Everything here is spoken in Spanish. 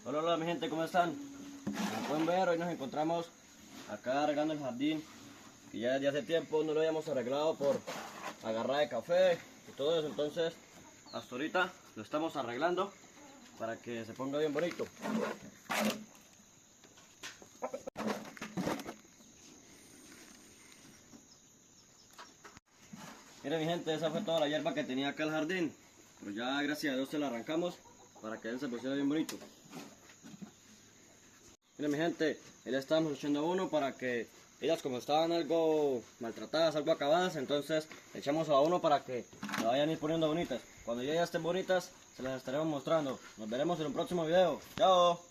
Hola, hola mi gente, ¿cómo están? Como pueden ver, hoy nos encontramos acá arreglando el jardín, que ya desde hace tiempo no lo habíamos arreglado por agarrar de café y todo eso. Entonces hasta ahorita lo estamos arreglando para que se ponga bien bonito. Miren mi gente, esa fue toda la hierba que tenía acá el jardín, pero ya gracias a Dios se la arrancamos para que él se pusiera bien bonito. Miren mi gente, ahí le estábamos echando abono para que ellas, como estaban algo maltratadas, algo acabadas, entonces le echamos abono para que se vayan a ir poniendo bonitas. Cuando ya estén bonitas, se las estaremos mostrando. Nos veremos en un próximo video. ¡Chao!